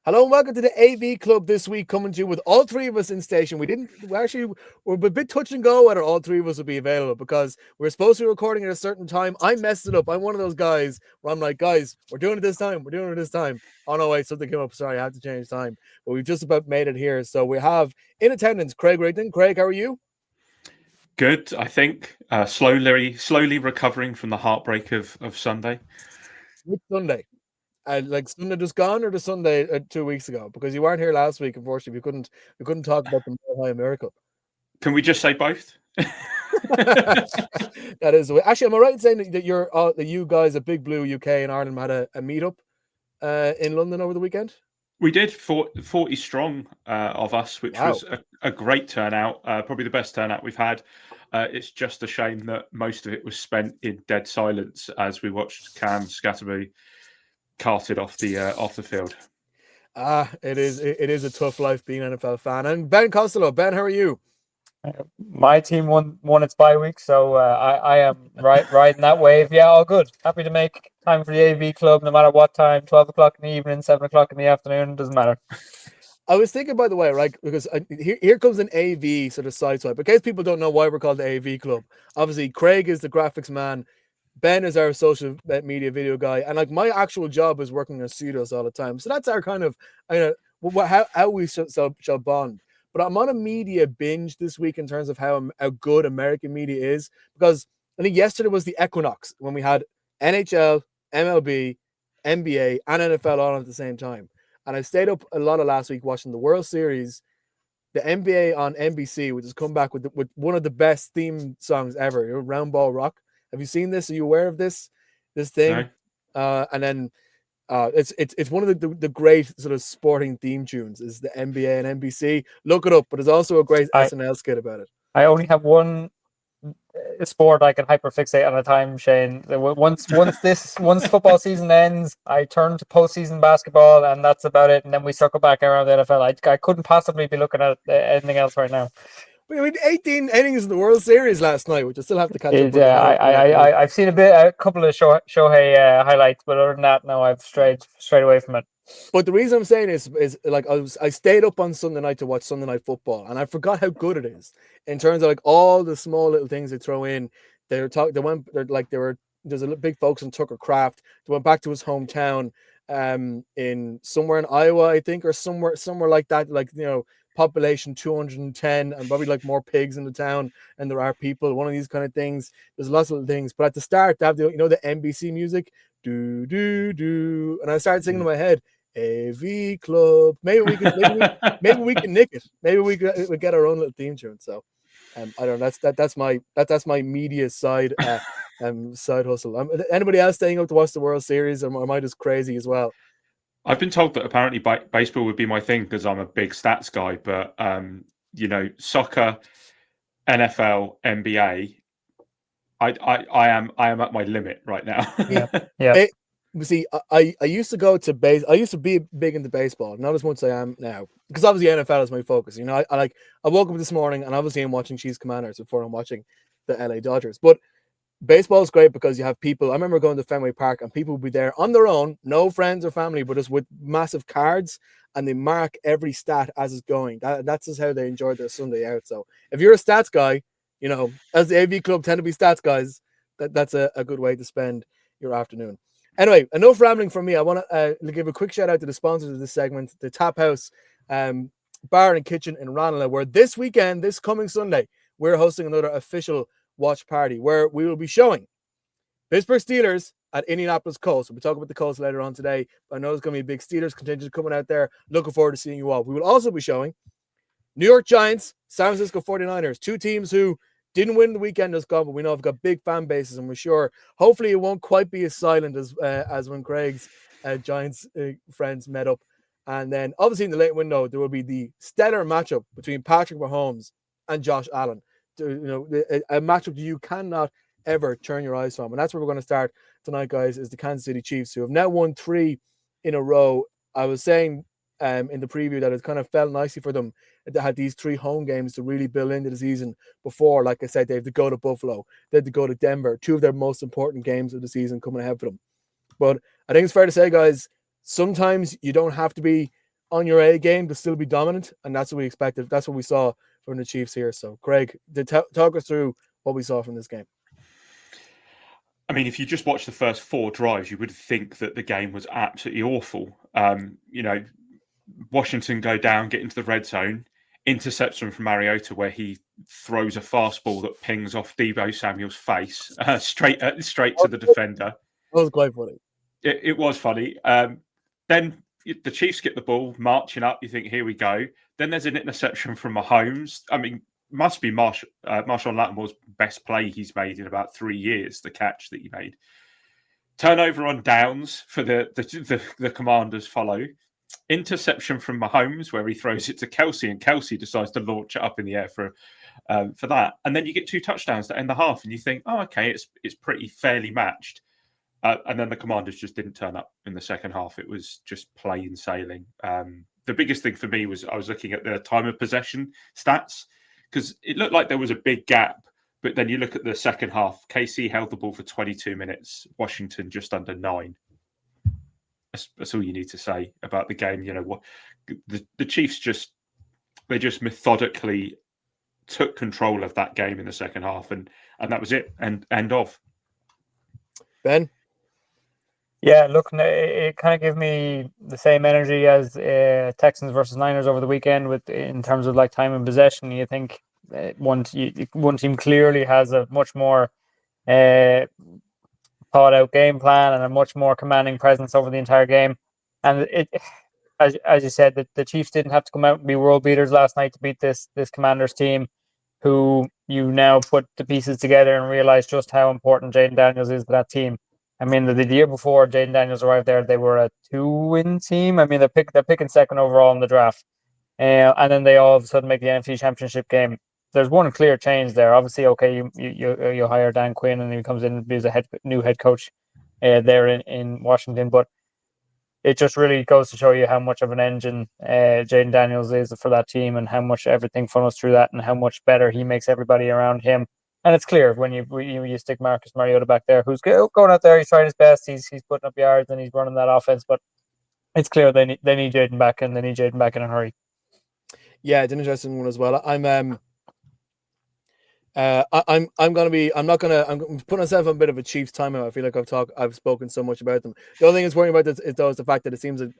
Hello and welcome to the AV Club this week, coming to you with all three of us in station. We're a bit touch and go whether all three of us will be available because we're supposed to be recording at a certain time. I messed it up. I'm one of those guys where I'm like, guys, we're doing it this time. We're doing it this time. Oh no, wait, something came up. Sorry, I have to change time. But we've just about made it here. So we have in attendance Craig Rigdon. Craig, how are you? Good, I think. Slowly recovering from the heartbreak of Sunday. Which Sunday? Like Sunday just gone or the Sunday 2 weeks ago? Because you weren't here last week, unfortunately. We couldn't talk about the Mile High Miracle. Can we just say both? That is actually. Am I right in saying that that you guys at Big Blue UK and Ireland had a meetup in London over the weekend? We did 40 strong of us, which Wow. was a great turnout. Probably the best turnout we've had. It's just a shame that most of it was spent in dead silence as we watched Cam Scatterby carted off the field. It is a tough life being an NFL fan. And Ben Costello, Ben, how are you? My team won its bye week, so I am riding that wave. Yeah, all good. Happy to make time for the AV club, no matter what time. 12 o'clock in the evening, 7 o'clock in the afternoon, doesn't matter. I was thinking, by the way, right, because here comes an AV sort of side swipe. In case people don't know why we're called the AV Club, obviously Craig is the graphics man, Ben is our social media video guy, and like my actual job is working in studios all the time. So that's our kind of, how we shall bond. But I'm on a media binge this week in terms of how good American media is, because I think yesterday was the equinox when we had NHL, MLB, NBA, and NFL on at the same time. And I stayed up a lot of last week watching the World Series, the NBA on NBC, which has come back with one of the best theme songs ever, Round Ball Rock. Have you seen this? Are you aware of this thing? No? And then it's one of the great sort of sporting theme tunes is the NBA and NBC. Look it up, but there's also a great SNL skit about it. I only have one sport I can hyperfixate at a time, Shane. Once football season ends, I turn to postseason basketball, and that's about it. And then we circle back around the NFL. I couldn't possibly be looking at anything else right now. We had 18 innings in the World Series last night, which I still have to catch up with. I've seen a couple of Shohei highlights, but other than that, no, I've strayed away from it. But the reason I'm saying is like I stayed up on Sunday night to watch Sunday Night Football, and I forgot how good it is in terms of like all the small little things they throw in. There's a big focus on Tucker Kraft. They went back to his hometown, in somewhere in Iowa, I think, or somewhere like that. Like, population 210, and probably like more pigs in the town, and there are people. One of these kind of things. There's lots of little things, but at the start they have the NBC music, do do do, and I started singing in my head. AV Club. Maybe we can nick it. Maybe we get our own little theme tune. So, I don't know. That's my media side side hustle. Anybody else staying up to watch the World Series, or am I just crazy as well? I've been told that apparently baseball would be my thing because I'm a big stats guy, but soccer, NFL, NBA, I am at my limit right now. Yeah. See, I used to go to base. I used to be big into baseball, not as much as I am now, because obviously NFL is my focus. I woke up this morning and obviously I'm watching Chiefs Commanders before I'm watching the LA Dodgers. But baseball is great because you have people. I remember going to Fenway Park and people would be there on their own, no friends or family, but just with massive cards, and they mark every stat as it's going. That's just how they enjoyed their Sunday out. So if you're a stats guy, as the AV Club tend to be stats guys, that's a good way to spend your afternoon. Anyway, enough rambling from me. I want to give a quick shout out to the sponsors of this segment, the TapHouse Bar and Kitchen in Ranelagh, where this coming Sunday, we're hosting another official watch party where we will be showing Pittsburgh Steelers at Indianapolis Colts. We'll be talking about the Colts later on today. I know there's going to be a big Steelers contingent coming out there. Looking forward to seeing you all. We will also be showing New York Giants, San Francisco 49ers, two teams who didn't win the weekend just gone, but we know have got big fan bases, and we're sure hopefully it won't quite be as silent as when Craig's Giants friends met up. And then obviously in the late window there will be the stellar matchup between Patrick Mahomes and Josh Allen. A matchup that you cannot ever turn your eyes from, and that's where we're going to start tonight, guys. Is the Kansas City Chiefs, who have now won 3 in a row. I was saying in the preview that it kind of fell nicely for them. They had these 3 home games to really build into the season before. Like I said, they have to go to Buffalo, they have to go to Denver, 2 of their most important games of the season coming ahead for them. But I think it's fair to say, guys, sometimes you don't have to be on your A game to still be dominant, and that's what we expected. That's what we saw from the Chiefs here. So, Craig, talk us through what we saw from this game. I mean, if you just watch the first 4 drives, you would think that the game was absolutely awful. Washington go down, get into the red zone, interception from Mariota where he throws a fastball that pings off Deebo Samuel's face straight to the defender. That was quite funny. It was funny. Then the Chiefs get the ball, marching up. You think, here we go. Then there's an interception from Mahomes. I mean, must be Marshawn Lattimore's best play he's made in about 3 years, the catch that he made. Turnover on downs for the Commanders follow. Interception from Mahomes where he throws it to Kelsey, and Kelsey decides to launch it up in the air for that. And then you get 2 touchdowns to end the half, and you think, oh, okay, it's pretty fairly matched. And then the Commanders just didn't turn up in the second half. It was just plain sailing. The biggest thing for me was I was looking at the time of possession stats because it looked like there was a big gap. But then you look at the second half, KC held the ball for 22 minutes, Washington just under 9. That's all you need to say about the game. You know what the Chiefs just methodically took control of that game in the second half, and that was it. And end of. Ben? Yeah, look, it kind of gave me the same energy as Texans versus Niners over the weekend in terms of like time and possession. You think one team clearly has a much more thought out game plan and a much more commanding presence over the entire game. And it, as you said, the Chiefs didn't have to come out and be world beaters last night to beat this Commanders team, who you now put the pieces together and realize just how important Jaden Daniels is to that team. I mean, the year before Jaden Daniels arrived there, they were a 2-win team. I mean, they're picking second overall in the draft, and then they all of a sudden make the NFC Championship game. There's one clear change there. Obviously, okay, you hire Dan Quinn and he comes in and be a new head coach there in Washington, but it just really goes to show you how much of an engine Jaden Daniels is for that team, and how much everything funnels through that, and how much better he makes everybody around him. And it's clear when you stick Marcus Mariota back there, who's going out there, he's trying his best, he's putting up yards and he's running that offense. But it's clear they need Jaden back, and they need Jaden back in a hurry. Yeah, it's an interesting one as well. I'm putting myself on a bit of a Chiefs timeout. I feel like I've spoken so much about them. The only thing that's worrying about this is the fact that it seems that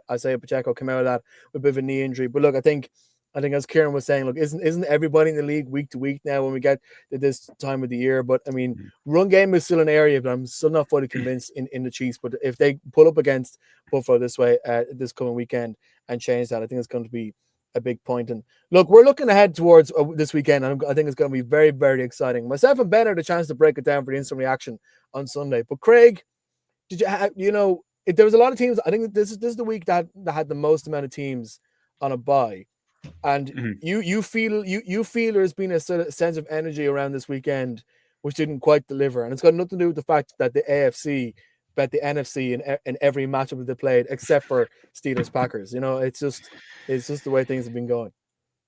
Isaiah Pacheco came out of that with a bit of a knee injury. But look, I think as Kieran was saying, look, isn't everybody in the league week to week now when we get to this time of the year? But I mean, run game is still an area, but I'm still not fully convinced in the Chiefs. But if they pull up against Buffalo this way this coming weekend and change that, I think it's going to be a big point. And look, we're looking ahead towards this weekend, and I think it's going to be very, very exciting. Myself and Ben had a chance to break it down for the instant reaction on Sunday. But Craig, did there was a lot of teams. I think this is the week that had the most amount of teams on a bye, and you feel there's been a sort of sense of energy around this weekend which didn't quite deliver, and it's got nothing to do with the fact that the AFC bet the NFC in every matchup that they played except for Steelers Packers. It's just the way things have been going.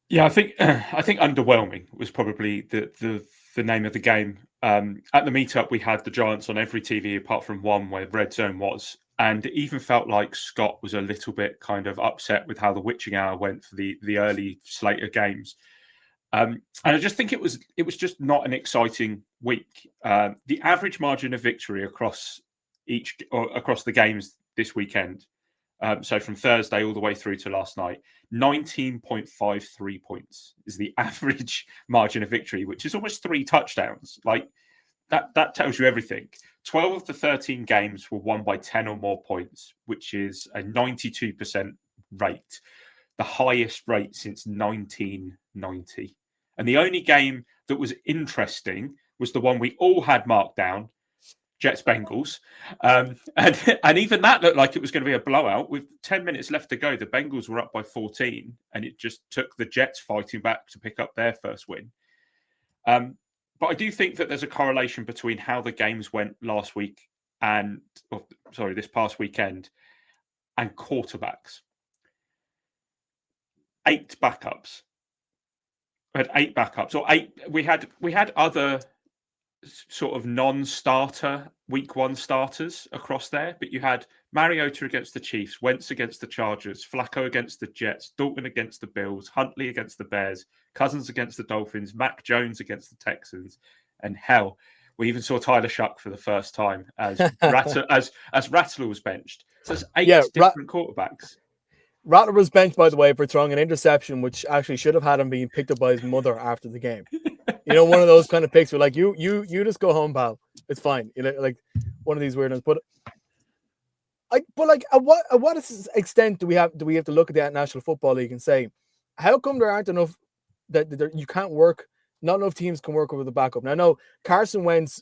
Yeah, I think underwhelming was probably the name of the game. At the meetup, we had the Giants on every TV apart from one where RedZone was, and it even felt like Scott was a little bit kind of upset with how the witching hour went for the early slate of games. And I just think it was just not an exciting week. The average margin of victory across the games this weekend, so from Thursday all the way through to last night, 19.53 points is the average margin of victory, which is almost 3 touchdowns. Like that tells you everything. 12 of the 13 games were won by 10 or more points, which is a 92% rate, the highest rate since 1990. And the only game that was interesting was the one we all had marked down, Jets-Bengals. And even that looked like it was going to be a blowout. With 10 minutes left to go, the Bengals were up by 14, and it just took the Jets fighting back to pick up their first win. But I do think that there's a correlation between how the games went this past weekend, and quarterbacks. 8 backups. We had 8 backups, or 8. We had other sort of non-starter week 1 starters across there, but you had Mariota against the Chiefs, Wentz against the Chargers, Flacco against the Jets, Dalton against the Bills, Huntley against the Bears, Cousins against the Dolphins, Mac Jones against the Texans, and hell, we even saw Tyler Shuck for the first time as Rattler was benched. So it's 8 different quarterbacks. Rattler was benched, by the way, for throwing an interception, which actually should have had him being picked up by his mother after the game. You know, one of those kind of picks where like you just go home, pal. It's fine. You know, like one of these weird ones. But at what extent do we have to look at the National Football League and say, how come there aren't enough that you can't work? Not enough teams can work with a backup. Now, I know Carson Wentz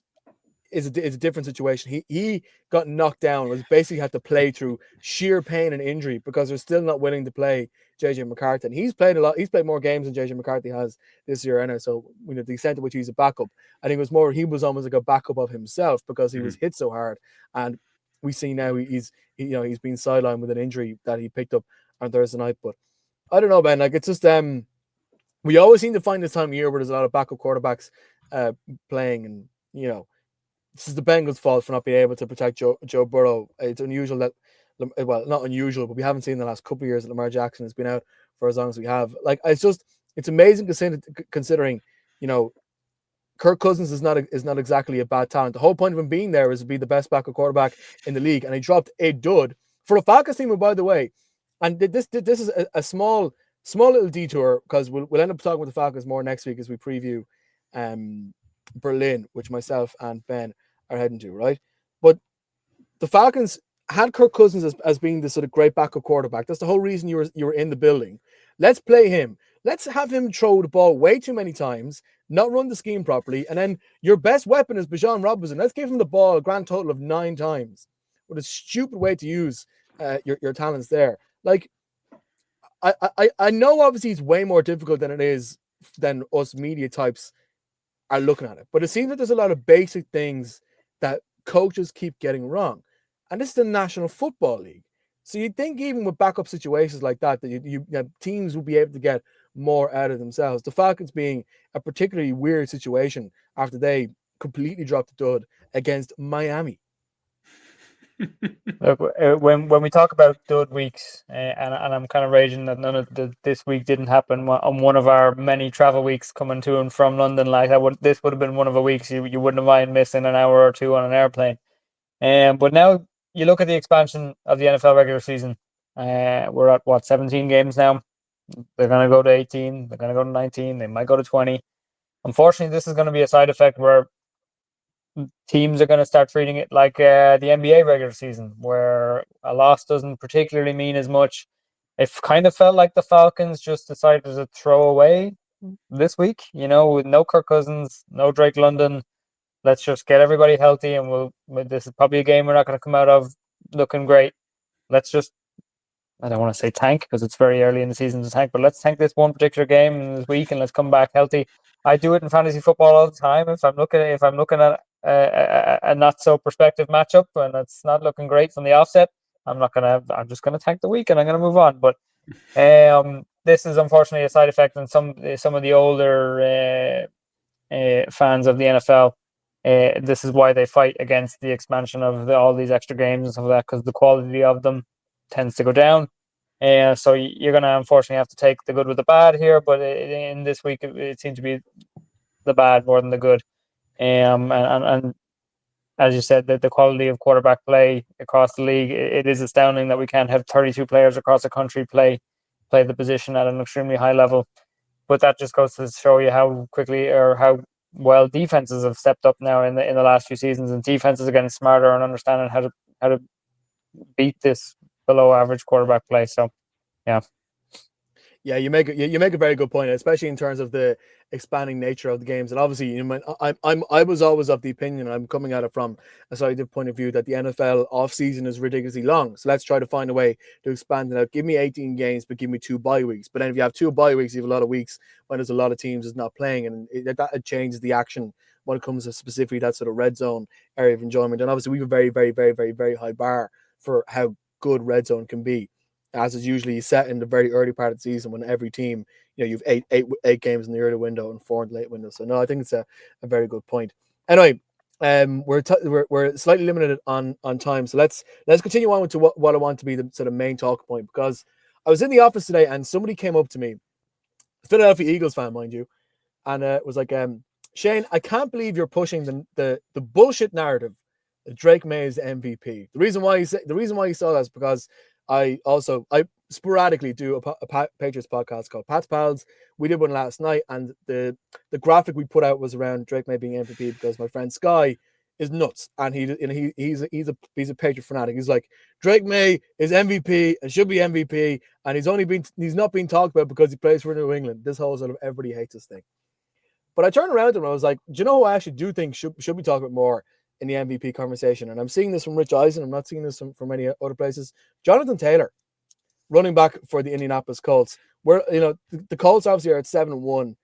is a different situation. He got knocked down, was basically had to play through sheer pain and injury because they're still not willing to play JJ McCarthy. And he's played a lot. He's played more games than JJ McCarthy has this year. And so, you know, the extent to which he's a backup, I think he was almost like a backup of himself because he was hit so hard. And we see now he's been sidelined with an injury that he picked up on Thursday night. But I don't know, Ben. Like it's just we always seem to find this time of year where there's a lot of backup quarterbacks playing, and you know. This is the Bengals' fault for not being able to protect Joe Burrow. It's unusual that, well, not unusual, but we haven't seen the last couple of years that Lamar Jackson has been out for as long as we have. Like, it's amazing considering, you know, Kirk Cousins is not exactly a bad talent. The whole point of him being there is to be the best backup quarterback in the league, and he dropped a dud for a Falcons team. And by the way, and this is a small little detour because we'll end up talking with the Falcons more next week as we preview Berlin, which myself and Ben are heading to, right? But the Falcons had Kirk Cousins as being the sort of great backup quarterback. That's the whole reason you were in the building. Let's play him. Let's have him throw the ball way too many times, not run the scheme properly, and then your best weapon is Bijan Robinson. Let's give him the ball a grand total of 9 times. What a stupid way to use your talents there. Like, I know obviously it's way more difficult than it is than us media types are looking at it, but it seems that there's a lot of basic things that coaches keep getting wrong, and this is the National Football League. So you'd think even with backup situations like that teams will be able to get more out of themselves. The Falcons being a particularly weird situation after they completely dropped the dud against Miami. Look, when we talk about dud weeks, and I'm kind of raging that none of this week didn't happen on one of our many travel weeks coming to and from London. Like this would have been one of the weeks you wouldn't have mind missing an hour or two on an airplane. But now you look at the expansion of the NFL regular season. We're at 17 games now. They're going to go to 18. They're going to go to 19. They might go to 20. Unfortunately, this is going to be a side effect where teams are going to start treating it like the NBA regular season, where a loss doesn't particularly mean as much. It kind of felt like the Falcons just decided to throw away this week, you know, with no Kirk Cousins, no Drake London. Let's just get everybody healthy, and this is probably a game we're not going to come out of looking great. Let's just, I don't want to say tank because it's very early in the season to tank, but let's tank this one particular game this week and let's come back healthy. I do it in fantasy football all the time. If I'm looking at a not so prospective matchup and it's not looking great from the offset, I'm just gonna tank the week and I'm gonna move on. But this is unfortunately a side effect on some of the older fans of the NFL. This is why they fight against the expansion of all these extra games and stuff like that, because the quality of them tends to go down. So you're going to unfortunately have to take the good with the bad here, but in this week it seems to be the bad more than the good. And as you said, the quality of quarterback play across the league, it is astounding that we can't have 32 players across the country play the position at an extremely high level. But that just goes to show you how quickly or how well defenses have stepped up now in the last few seasons, and defenses are getting smarter and understanding how to beat this below average quarterback play. So, yeah, you make a very good point, especially in terms of the expanding nature of the games. And obviously, you know, I was always of the opinion, and I'm coming at it from a scientific point of view, that the NFL off season is ridiculously long. So let's try to find a way to expand it out. Give me 18 games, but give me 2 bye weeks. But then if you have 2 bye weeks, you have a lot of weeks when there's a lot of teams that's not playing, and that changes the action when it comes to specifically that sort of red zone area of enjoyment. And obviously, we have a very, very, very, very, very high bar for how good red zone can be, as is usually set in the very early part of the season when every team, you know, you've eight games in the early window and 4 in the late window. So no, I think it's a very good point. Anyway, we're slightly limited on time, so let's continue on to what I want to be the sort of main talk point, because I was in the office today and somebody came up to me, Philadelphia Eagles fan, mind you, and was like, Shane, I can't believe you're pushing the bullshit narrative that Drake May is the MVP. The reason why you saw that is because I sporadically do a Patriots podcast called Pat's Pals. We did one last night, and the graphic we put out was around Drake May being MVP because my friend Sky is nuts, and he's a Patriot fanatic. He's like, Drake May is MVP and should be MVP, and he's not being talked about because he plays for New England. This whole sort of everybody hates this thing. But I turned around to him and I was like, do you know who I actually do think should be talking about more in the MVP conversation? And I'm seeing this from Rich Eisen. I'm not seeing this from many other places. Jonathan Taylor, running back for the Indianapolis Colts, where the Colts obviously are at 7-1,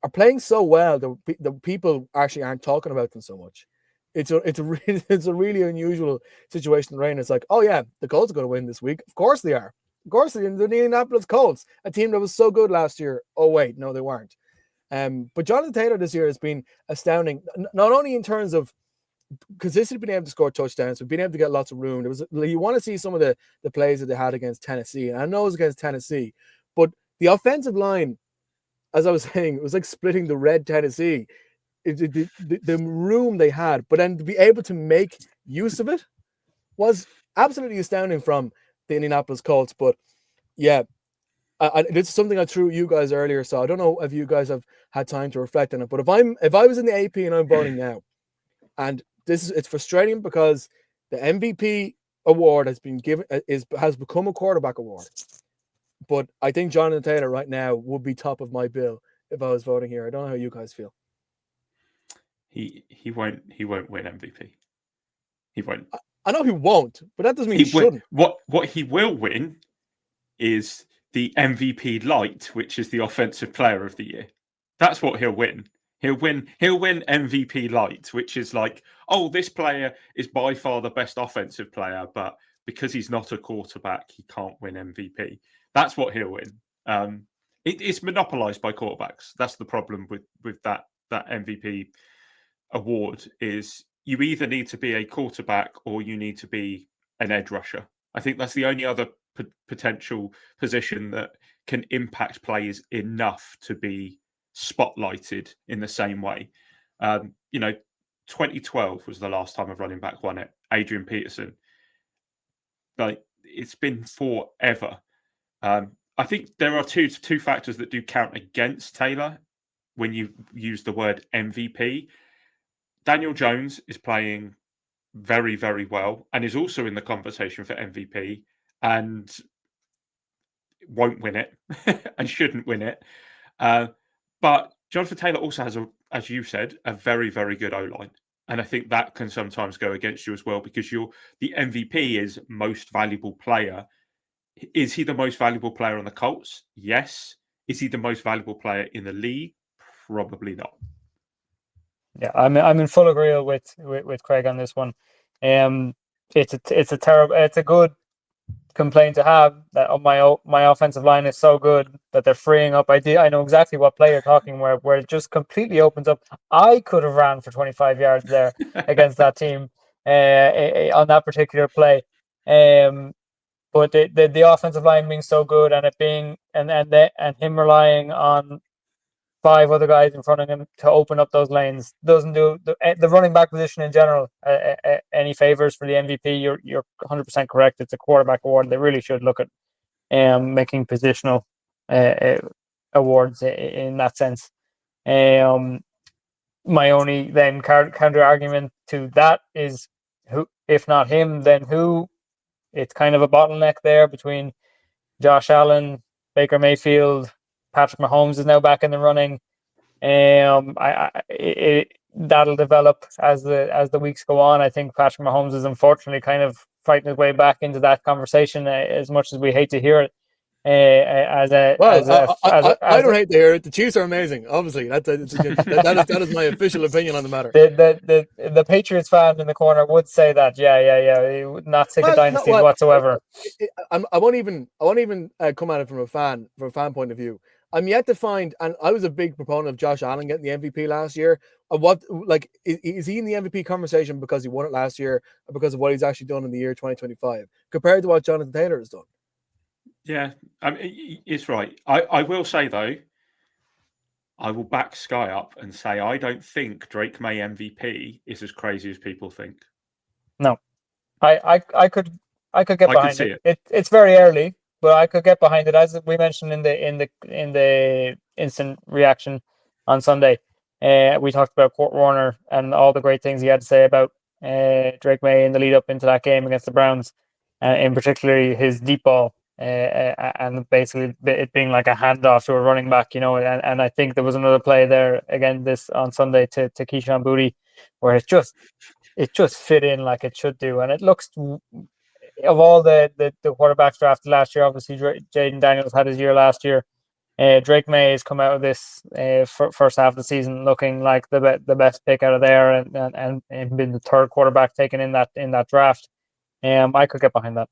are playing so well that the people actually aren't talking about them so much. It's a really unusual situation to reign. It's like, oh yeah, the Colts are going to win this week. Of course they are. Of course they're the Indianapolis Colts, a team that was so good last year. Oh wait, no, they weren't. But Jonathan Taylor this year has been astounding, not only in terms of consistently being able to score touchdowns, but being able to get lots of room. You want to see some of the plays that they had against Tennessee, and I know it was against Tennessee, but the offensive line, as I was saying, it was like splitting the red Tennessee. The room they had, but then to be able to make use of it was absolutely astounding from the Indianapolis Colts. But yeah, this is something I threw at you guys earlier, so I don't know if you guys have had time to reflect on it. But if I was in the AP and I'm voting now, and it's frustrating because the MVP award has become a quarterback award. But I think Jonathan Taylor right now would be top of my bill if I was voting here. I don't know how you guys feel. He won't win MVP. He won't. I know he won't, but that doesn't mean he shouldn't. What he will win is the MVP light, which is the offensive player of the year. That's what he'll win. He'll win MVP light, which is like, oh, this player is by far the best offensive player, but because he's not a quarterback, he can't win MVP. That's what he'll win. It's monopolized by quarterbacks. That's the problem with that MVP award, is you either need to be a quarterback or you need to be an edge rusher. I think that's the only other potential position that can impact players enough to be spotlighted in the same way. 2012 was the last time a running back won it. Adrian Peterson. Like, it's been forever. I think there are two factors that do count against Taylor when you use the word MVP. Daniel Jones is playing very, very well and is also in the conversation for MVP and won't win it and shouldn't win it. But Jonathan Taylor also has, as you said, a very, very good O-line. And I think that can sometimes go against you as well, because the MVP is most valuable player. Is he the most valuable player on the Colts? Yes. Is he the most valuable player in the league? Probably not. Yeah, I'm in full agreement with Craig on this one. It's a good complaint to have that my offensive line is so good that they're freeing up. I know exactly what play you're talking where it just completely opens up. I could have ran for 25 yards there against that team on that particular play. But the offensive line being so good and it being and him relying on 5 other guys in front of him to open up those lanes doesn't do the running back position in general any favors for the MVP. You're 100% correct. It's a quarterback award. They really should look at making positional awards in that sense. My only then counter argument to that is, who, if not him, then who? It's kind of a bottleneck there between Josh Allen, Baker Mayfield. Patrick Mahomes is now back in the running. That'll develop as the weeks go on. I think Patrick Mahomes is unfortunately kind of fighting his way back into that conversation, as much as we hate to hear it. I don't hate to hear it. The Chiefs are amazing. Obviously, that is my official opinion on the matter. The Patriots fan in the corner would say that. Yeah. Not sick of dynasties whatsoever. I won't even come at it from a fan point of view. I'm yet to find, and I was a big proponent of Josh Allen getting the MVP last year. Is he in the MVP conversation because he won it last year, or because of what he's actually done in the year 2025 compared to what Jonathan Taylor has done? Yeah, it's right. I will say though, I will back Sky up and say I don't think Drake May MVP is as crazy as people think. No, I could get I could behind see it. It's very early, but I could get behind it, as we mentioned in the instant reaction on Sunday. We talked about Kurt Warner and all the great things he had to say about Drake May in the lead up into that game against the Browns, in particular his deep ball, and basically it being like a handoff to a running back, and I think there was another play there again this on Sunday to Keyshawn Boutte, where it just fit in like it should do, and it looks, of all the quarterbacks drafted last year, obviously Jaden Daniels had his year last year. Drake May has come out of this first half of the season looking like the best pick out of there, and been the third quarterback taken in that draft. I could get behind that.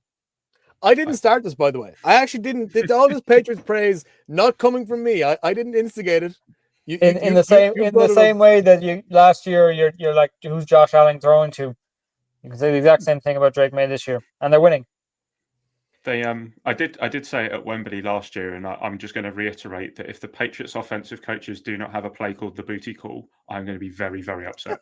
I didn't start this, by the way. I actually didn't. Did all this Patriots praise not coming from me? I didn't instigate it. In the same way that you last year, you're like, who's Josh Allen throwing to? You can say the exact same thing about Drake May this year, and they're winning. I did say it at Wembley last year, and I'm just going to reiterate that if the Patriots offensive coaches do not have a play called the booty call, I'm going to be very, very upset.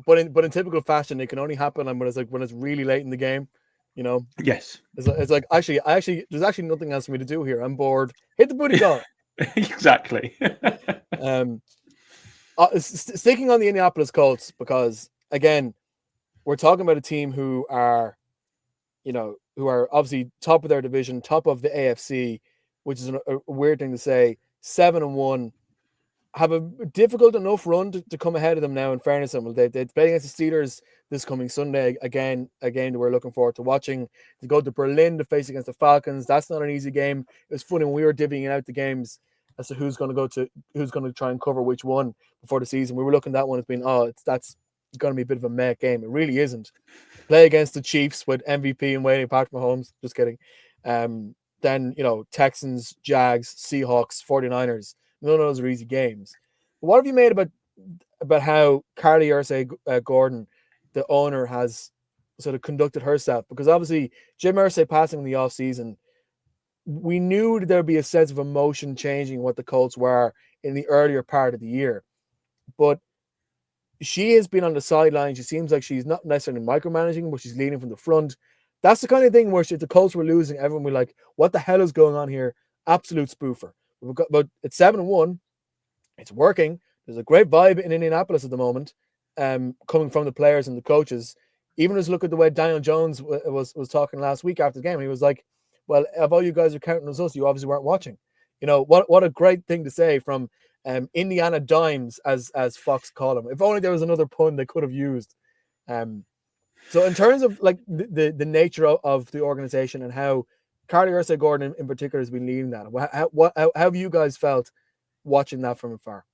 But in typical fashion, it can only happen when it's really late in the game. Yes, it's like actually there's actually nothing else for me to do here. I'm bored. Hit the booty call. Exactly. Sticking on the Indianapolis Colts, because again, we're talking about a team who are obviously top of their division, top of the AFC, which is a weird thing to say. 7-1, have a difficult enough run to come ahead of them now. In fairness, they play against the Steelers this coming Sunday. Again, we're looking forward to watching. To go to Berlin to face against the Falcons, that's not an easy game. It was funny when we were divvying out the games as to who's going to try and cover which one before the season. We were looking at that one as being, that's going to be a bit of a meh game. It really isn't. Play against the Chiefs with MVP and waiting Patrick Mahomes. Just kidding. Then Texans, Jags, Seahawks, 49ers. None of those are easy games. But what have you made about how Carly Gordon, the owner, has sort of conducted herself? Because obviously Jim Irsay passing in the offseason, we knew that there'd be a sense of emotion changing what the Colts were in the earlier part of the year. But she has been on the sideline. She seems like she's not necessarily micromanaging, but she's leading from the front. That's the kind of thing where if the Colts were losing, everyone would be like, what the hell is going on here? Absolute spoofer. But it's 7-1. It's working. There's a great vibe in Indianapolis at the moment, coming from the players and the coaches. Even as look at the way Daniel Jones was talking last week after the game, he was like, well, if all you guys are counting as us, you obviously weren't watching. What a great thing to say from Indiana Dimes, as Fox called him. If only there was another pun they could have used. So in terms of like the nature of the organization and how Carly Gordon in particular has been leading that, how have you guys felt watching that from afar?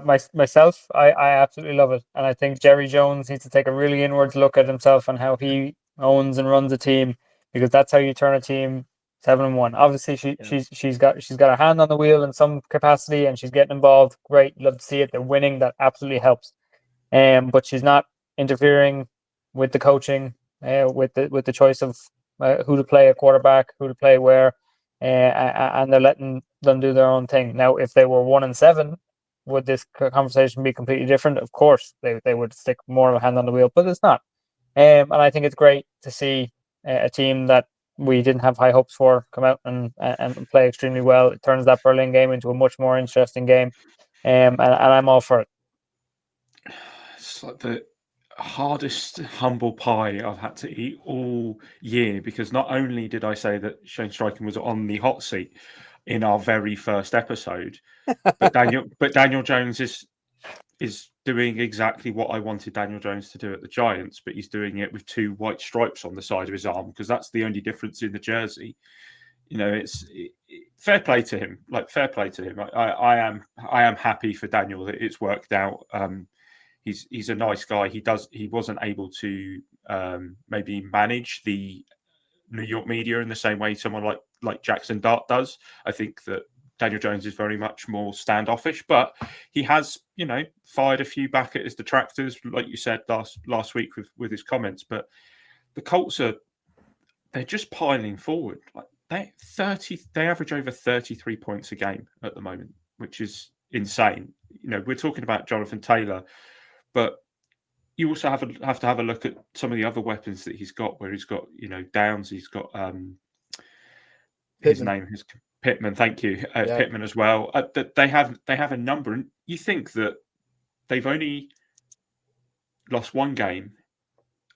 Myself, I absolutely love it, and I think Jerry Jones needs to take a really inwards look at himself and how he owns and runs a team, because that's how you turn a team 7-1. Obviously, she's got a hand on the wheel in some capacity, and she's getting involved. Great, love to see it. They're winning. That absolutely helps. But she's not interfering with the coaching, with the choice of who to play a quarterback, who to play where, and they're letting them do their own thing. Now, if they were 1-7, would this conversation be completely different? Of course, they would stick more of a hand on the wheel, but it's not. And I think it's great to see a team that we didn't have high hopes for come out and play extremely well. It turns that Berlin game into a much more interesting game, and I'm all for it. It's like the hardest humble pie I've had to eat all year, because not only did I say that Shane Steichen was on the hot seat in our very first episode, but Daniel Jones is doing exactly what I wanted Daniel Jones to do at the Giants, but he's doing it with 2 white stripes on the side of his arm, because that's the only difference in the jersey. It's fair play to him. Like, fair play to him. I am happy for Daniel that it's worked out. He's a nice guy. He wasn't able to maybe manage the New York media in the same way someone like Jackson Dart does. I think that Daniel Jones is very much more standoffish, but he has, fired a few back at his detractors, like you said last week with his comments. But the Colts they're just piling forward. Like they average over 33 points a game at the moment, which is insane. We're talking about Jonathan Taylor, but you also have to have a look at some of the other weapons that he's got, where he's got, Downs, he's got his name is Pittman. Thank you, Pittman as well. They have a number, and you think that they've only lost one game.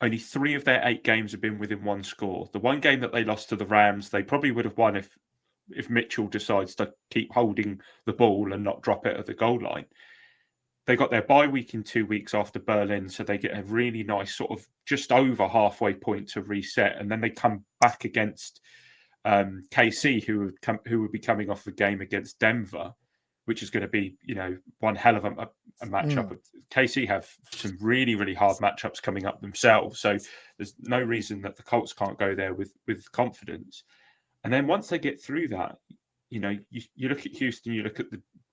Only 3 of their 8 games have been within one score. The one game that they lost to the Rams, they probably would have won if Mitchell decides to keep holding the ball and not drop it at the goal line. They got their bye week in 2 weeks after Berlin, so they get a really nice sort of just over halfway point to reset, and then they come back against KC, who would be coming off the game against Denver, which is going to be one hell of a matchup. KC have some really, really hard matchups coming up themselves, so there's no reason that the Colts can't go there with confidence. And then once they get through that, you look at Houston,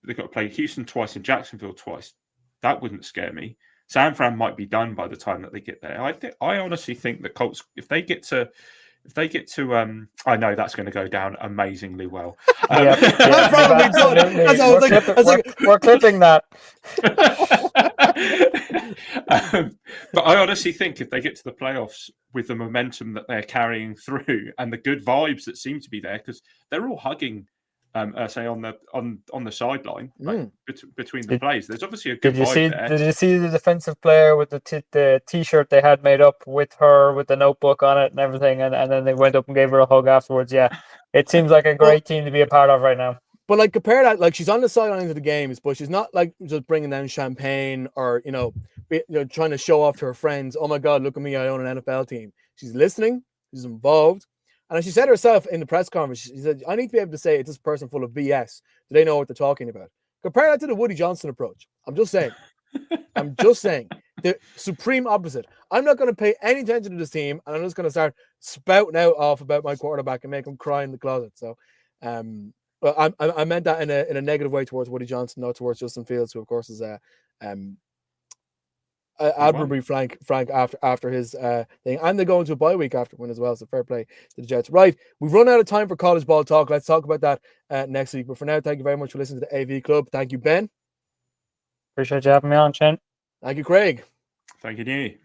they've got to play Houston twice and Jacksonville twice. That wouldn't scare me. San Fran might be done by the time that they get there. I honestly think the Colts, if they get to, I know that's going to go down amazingly well. We're clipping that. But I honestly think if they get to the playoffs with the momentum that they're carrying through and the good vibes that seem to be there, because they're all hugging. Say on the sideline, between the plays. There's obviously a good vibe there. Did you see the defensive player with the T-shirt they had made up with her with the notebook on it and everything, and then they went up and gave her a hug afterwards? Yeah, it seems like a great team to be a part of right now. But compare that, she's on the sidelines of the games, but she's not just bringing down champagne or trying to show off to her friends. Oh my God, look at me! I own an NFL team. She's listening. She's involved. And as she said herself in the press conference, she said, I need to be able to say, it's this person full of BS. Do they know what they're talking about? Compare that to the Woody Johnson approach. I'm just saying. The supreme opposite. I'm not going to pay any attention to this team, and I'm just going to start spouting out off about my quarterback and make him cry in the closet. So, but I meant that in a negative way towards Woody Johnson, not towards Justin Fields, who of course is admirably frank after his thing, and they go into a bye week after win as well, so fair play to the Jets. Right, we've run out of time for college ball talk. Let's talk about that next week, but for now, thank you very much for listening to the AV Club. Thank you, Ben. Appreciate you having me on, Shane. Thank you, Craig. Thank you.